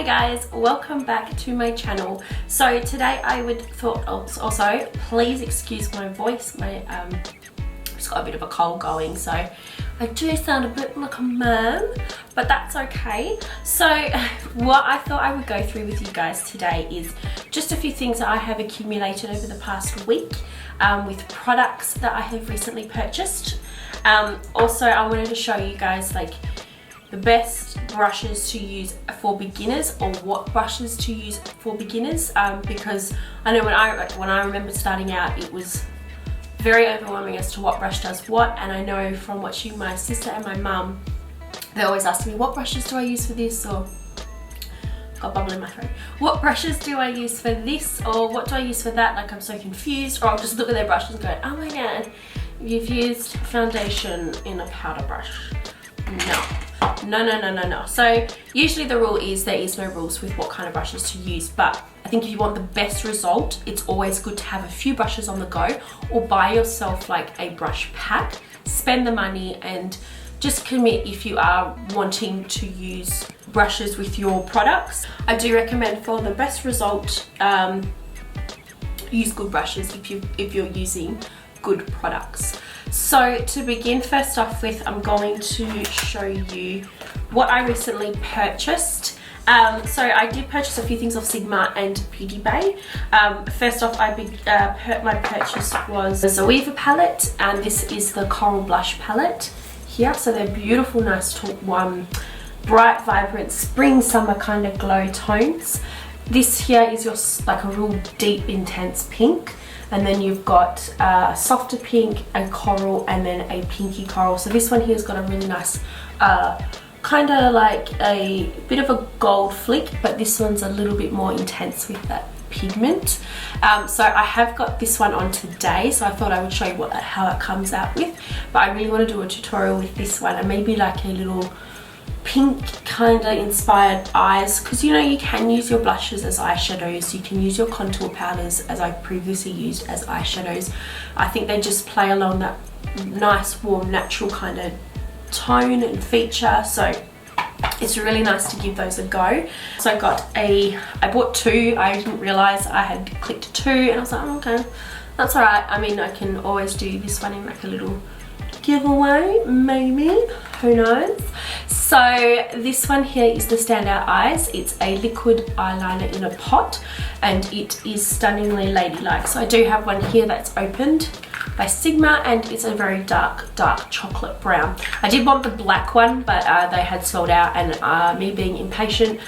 Hey guys, welcome back to my channel. So today I would thought also, please excuse my voice. Just got a bit of a cold going, so I do sound a bit like a man, but that's okay. So what I thought I would go through with you guys today is just a few things that I have accumulated over the past week with products that I have recently purchased. Also, I wanted to show you guys like the best brushes to use for beginners, or what brushes to use for beginners, because I know when I remember starting out, it was very overwhelming as to what brush does what. And I know from watching my sister and my mum, they always ask me, what brushes do I use for this, or got a bubble in my throat, what brushes do I use for this, or what do I use for that? Like, I'm so confused. Or I'll just look at their brushes and go, oh my god, you've used foundation in a powder brush. No. So usually the rule is there is no rules with what kind of brushes to use, but I think if you want the best result, it's always good to have a few brushes on the go, or buy yourself like a brush pack, spend the money and just commit if you are wanting to use brushes with your products. I do recommend for the best result, use good brushes if you're using good products. So to begin first off with, I'm going to show you what I recently purchased. So I did purchase a few things off Sigma and Beauty Bay. First off, my purchase was the Zoeva palette, and this is the Coral Blush palette here. So they're beautiful, nice, bright, vibrant spring, summer kind of glow tones. This here is your like a real deep, intense pink. And then you've got a softer pink, a coral, and then a pinky coral. So this one here has got a really nice, kind of like a bit of a gold flick, but this one's a little bit more intense with that pigment. So I have got this one on today, so I thought I would show you how it comes out with. But I really want to do a tutorial with this one, and maybe like a little pink kind of inspired eyes, because you know you can use your blushes as eyeshadows, you can use your contour powders as I previously used as eyeshadows. I think they just play along that nice, warm, natural kind of tone and feature, so it's really nice to give those a go. So I bought two. I didn't realize I had clicked two, and I was like, oh, okay, that's all right. I mean, I can always do this one in like a little giveaway, maybe, who knows. So this one here is the Standout Eyes. It's a liquid eyeliner in a pot, and it is stunningly ladylike. So I do have one here that's opened by Sigma, and it's a very dark chocolate brown. I did want the black one, but they had sold out, and me being impatient,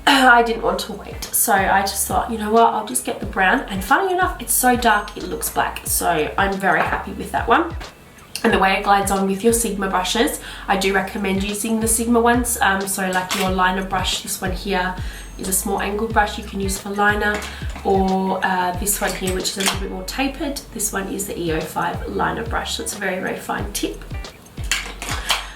I didn't want to wait. So I just thought, you know what, I'll just get the brown. And funny enough, it's so dark it looks black, so I'm very happy with that one. And the way it glides on with your Sigma brushes, I do recommend using the Sigma ones. So like your liner brush, this one here is a small angled brush you can use for liner, or this one here, which is a little bit more tapered. This one is the EO5 liner brush, so it's a very, very fine tip.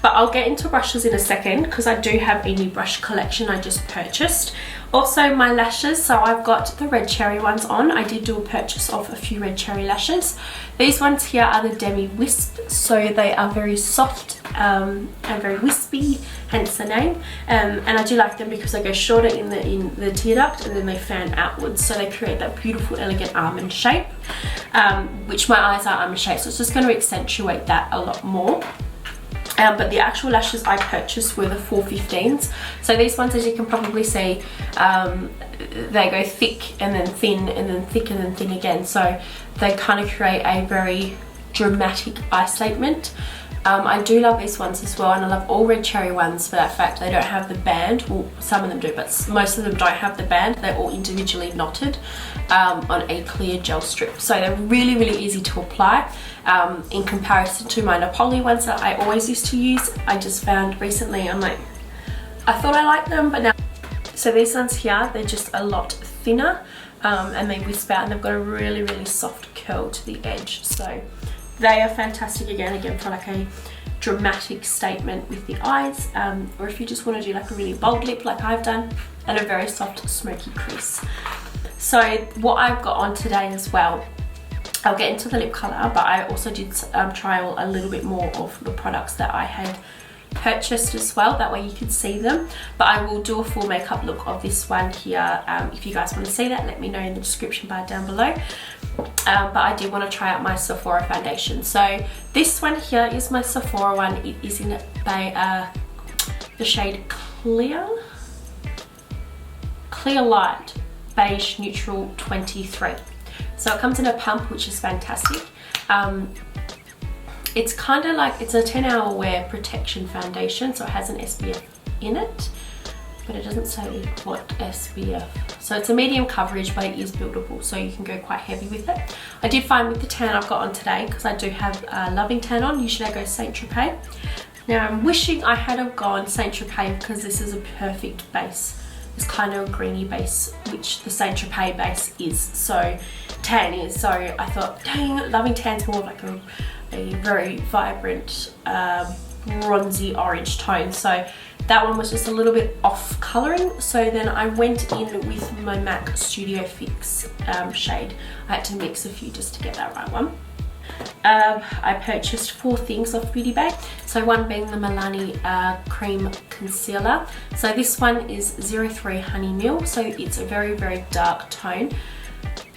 But I'll get into brushes in a second, because I do have a new brush collection I just purchased. Also my lashes, so I've got the red cherry ones on. I did do a purchase of a few red cherry lashes. These ones here are the Demi Wisp, so they are very soft and very wispy, hence the name. And I do like them because they go shorter in the tear duct, and then they fan outwards, so they create that beautiful, elegant almond shape, which my eyes are almond shaped, so it's just going to accentuate that a lot more. But the actual lashes I purchased were the 415s. So these ones, as you can probably see, they go thick and then thin and then thick and then thin again. So they kind of create a very dramatic eye statement. I do love these ones as well, and I love all red cherry ones for that fact. They don't have the band. Well, some of them do, but most of them don't have the band. They're all individually knotted on a clear gel strip. So they're really, really easy to apply. In comparison to my Napoli ones that I always used to use, I just found recently, I'm like, I thought I liked them, but now. So these ones here, they're just a lot thinner, and they wisp out, and they've got a really, really soft curl to the edge. So they are fantastic again for like a dramatic statement with the eyes, or if you just want to do like a really bold lip like I've done, and a very soft smoky crease. So what I've got on today as well, I'll get into the lip colour, but I also did trial a little bit more of the products that I had purchased as well, that way you can see them. But I will do a full makeup look of this one here. If you guys want to see that, let me know in the description bar down below. But I do want to try out my Sephora foundation. So this one here is my Sephora one. It is in the shade Clear Light Beige Neutral 23. So it comes in a pump, which is fantastic. It's kind of like, it's a 10-hour wear protection foundation, so it has an SPF in it, but it doesn't say what SPF. So it's a medium coverage, but it is buildable, so you can go quite heavy with it. I did find with the tan I've got on today, because I do have a Loving Tan on, usually I go Saint Tropez. Now I'm wishing I had have gone Saint Tropez, because this is a perfect base. It's kind of a greeny base, which the Saint Tropez base is, so tan is. So I thought, dang, Loving Tan's more like a very vibrant bronzy orange tone, so that one was just a little bit off colouring. So then I went in with my MAC Studio Fix shade. I had to mix a few just to get that right one. I purchased 4 things off Beauty Bay. So one being the Milani Cream Concealer. So this one is 03 Honey Mill, so it's a very, very dark tone.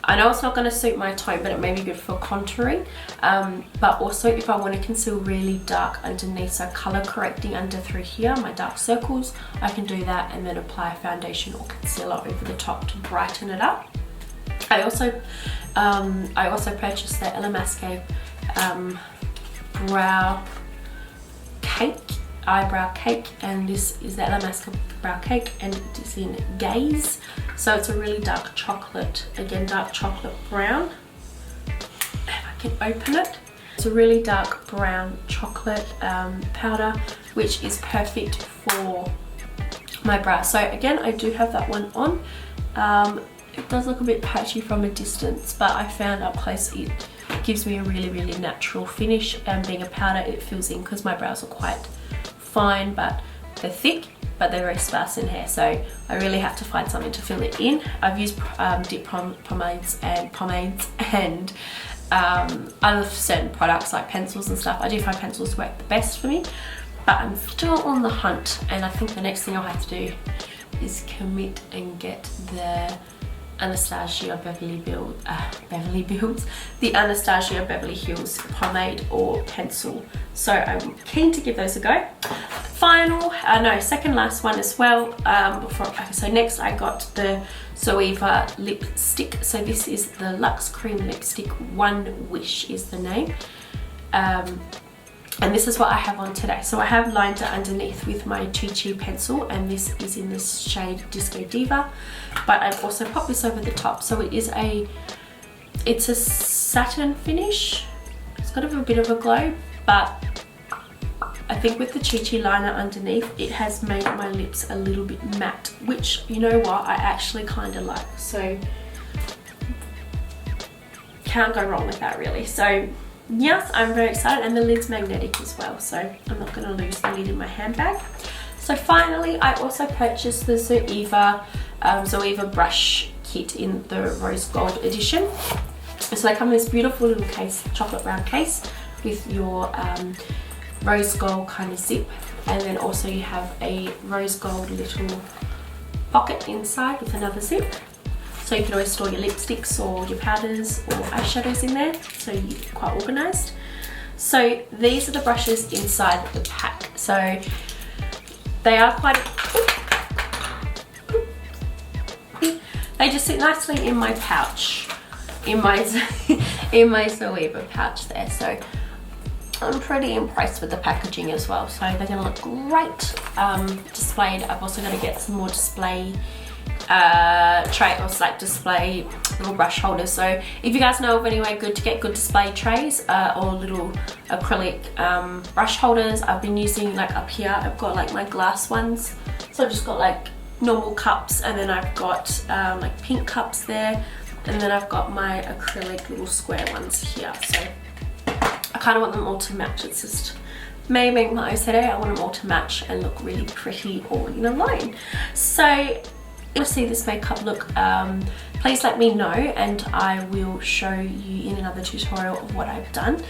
I know it's not going to suit my tone, but it may be good for contouring. But also if I want to conceal really dark underneath, so colour correcting under through here, my dark circles, I can do that and then apply a foundation or concealer over the top to brighten it up. I also purchased the La Masque eyebrow cake, and this is the La Masque brow cake, and it is in Gaze. So it's a really dark chocolate, again dark chocolate brown. If I can open it, it's a really dark brown chocolate powder, which is perfect for my brow. So again, I do have that one on. It does look a bit patchy from a distance, but I found up close it gives me a really, really natural finish. Being a powder, it fills in, because my brows are quite fine, but they're thick, but they're very sparse in hair, so I really have to find something to fill it in. I've used dip pomades and other certain products like pencils and stuff. I do find pencils work the best for me, but I'm still on the hunt, and I think the next thing I'll have to do is commit and get the Anastasia the Anastasia Beverly Hills pomade or pencil. So I'm keen to give those a go. Second last one as well. So next I got the Zoeva lipstick. So this is the Luxe Cream Lipstick, One Wish is the name. And this is what I have on today. So I have lined it underneath with my Chi Chi pencil, and this is in this shade Disco Diva. But I've also popped this over the top. So it's a satin finish. It's got a bit of a glow, but I think with the Chi Chi liner underneath, it has made my lips a little bit matte, which, you know what, I actually kind of like. So can't go wrong with that really. So yes, I'm very excited, and the lid's magnetic as well, so I'm not going to lose the lid in my handbag. So finally, I also purchased the Zoeva brush kit in the rose gold edition. So they come in this beautiful little case, chocolate brown case, with your rose gold kind of zip, and then also you have a rose gold little pocket inside with another zip. So you can always store your lipsticks or your powders or eyeshadows in there, so you're quite organised. So these are the brushes inside the pack. So they are quite, they just sit nicely in my pouch, in my Zoeva pouch there. So I'm pretty impressed with the packaging as well. So they're gonna look great displayed. I've also got to get some more display display little brush holders. So if you guys know of any way good to get good display trays or little acrylic brush holders, I've been using, like up here I've got like my glass ones, so I've just got like normal cups, and then I've got like pink cups there, and then I've got my acrylic little square ones here. So I kind of want them all to match. It's just may make my eyes headache. I want them all to match and look really pretty all in a line. So to see this makeup look, please let me know, and I will show you in another tutorial of what I've done.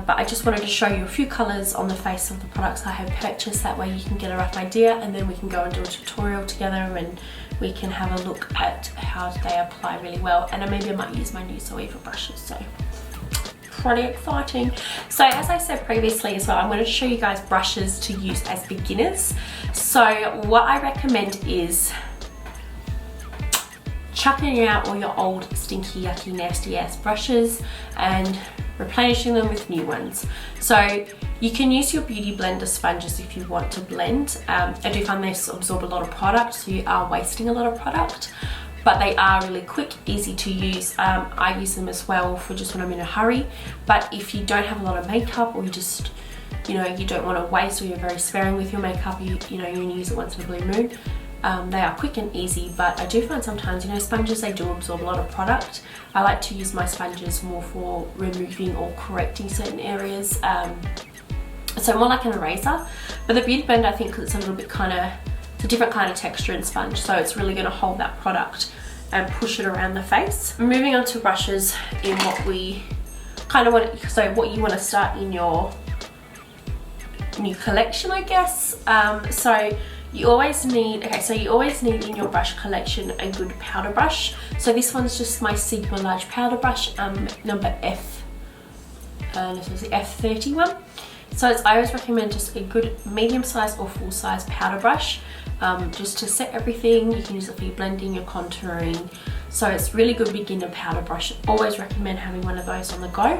but I just wanted to show you a few colours on the face of the products I have purchased. That way you can get a rough idea, and then we can go and do a tutorial together and we can have a look at how they apply really well. And maybe I might use my new Zoeva brushes, so pretty exciting. So as I said previously as well, I'm going to show you guys brushes to use as beginners. So what I recommend is chucking out all your old stinky, yucky, nasty ass brushes and replenishing them with new ones. So you can use your beauty blender sponges if you want to blend. I do find they absorb a lot of product, so you are wasting a lot of product, but they are really quick, easy to use. I use them as well for just when I'm in a hurry. But if you don't have a lot of makeup, or you just, you know, you don't want to waste, or you're very sparing with your makeup, you know, you only use it once in a blue moon, they are quick and easy. But I do find sometimes, you know, sponges, they do absorb a lot of product. I like to use my sponges more for removing or correcting certain areas. So more like an eraser. But the beauty blender, I think, because it's a little bit it's a different kind of texture and sponge, so it's really going to hold that product and push it around the face. Moving on to brushes in what we kind of want, so what you want to start in your new collection, I guess. So you always need, in your brush collection a good powder brush. So this one's just my Sigma large powder brush, number F31. So I always recommend just a good medium size or full size powder brush, just to set everything. You can use it for your blending, your contouring. So it's really good beginner powder brush. Always recommend having one of those on the go.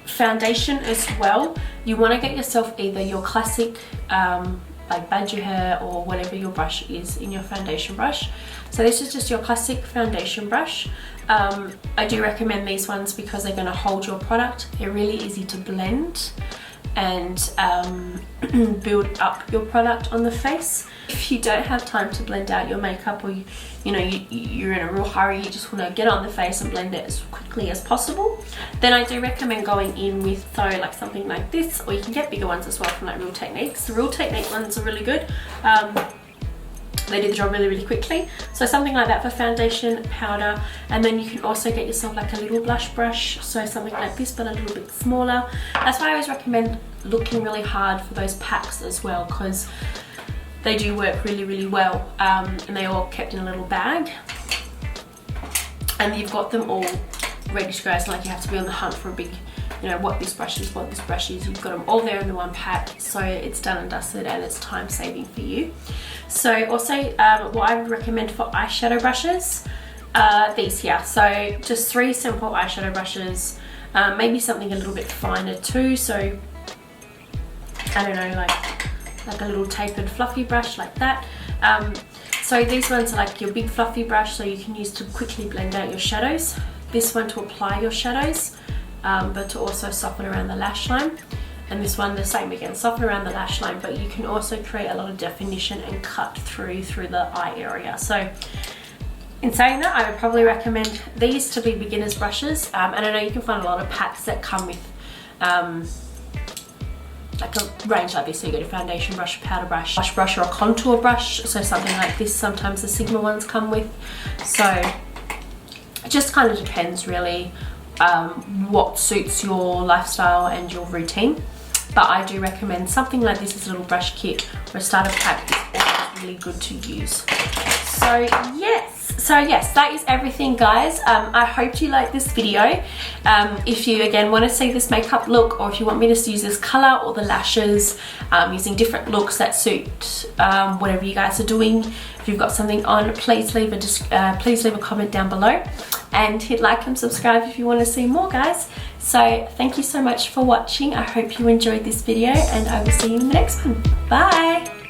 Foundation as well. You want to get yourself either your classic like badger hair or whatever your brush is in your foundation brush. So this is just your classic foundation brush. I do recommend these ones because they're going to hold your product. They're really easy to blend and build up your product on the face. If you don't have time to blend out your makeup, or you're in a real hurry, you just want to get on the face and blend it as quickly as possible, then I do recommend going in with like something like this, or you can get bigger ones as well from like Real Techniques. The Real Technique ones are really good. They do the job really, really quickly. So something like that for foundation, powder, and then you can also get yourself like a little blush brush, so something like this but a little bit smaller. That's why I always recommend looking really hard for those packs as well, because they do work really, really well, and they all kept in a little bag, and you've got them all ready to go. It's not like you have to be on the hunt for a big, you know, what this brush is. You've got them all there in the one pack, so it's done and dusted and it's time saving for you. So also what I would recommend for eyeshadow brushes are these here. So just 3 simple eyeshadow brushes, maybe something a little bit finer too. So I don't know, like a little tapered fluffy brush like that. So these ones are like your big fluffy brush, so you can use to quickly blend out your shadows. This one to apply your shadows, but to also soften around the lash line. And this one the same again, soften around the lash line, but you can also create a lot of definition and cut through the eye area. So in saying that, I would probably recommend these to be beginners brushes. And I know you can find a lot of packs that come with like a range like this. So you get a foundation brush, a powder brush, blush brush, or a contour brush. So something like this, sometimes the Sigma ones come with. So it just kind of depends really what suits your lifestyle and your routine. But I do recommend something like this as a little brush kit or a starter pack. Is always really good to use. So yes, that is everything, guys. I hope you like this video. If you again want to see this makeup look, or if you want me to use this color or the lashes, using different looks that suit whatever you guys are doing, if you've got something on, please leave a comment down below, and hit like and subscribe if you want to see more, guys. So thank you so much for watching. I hope you enjoyed this video, and I will see you in the next one. Bye.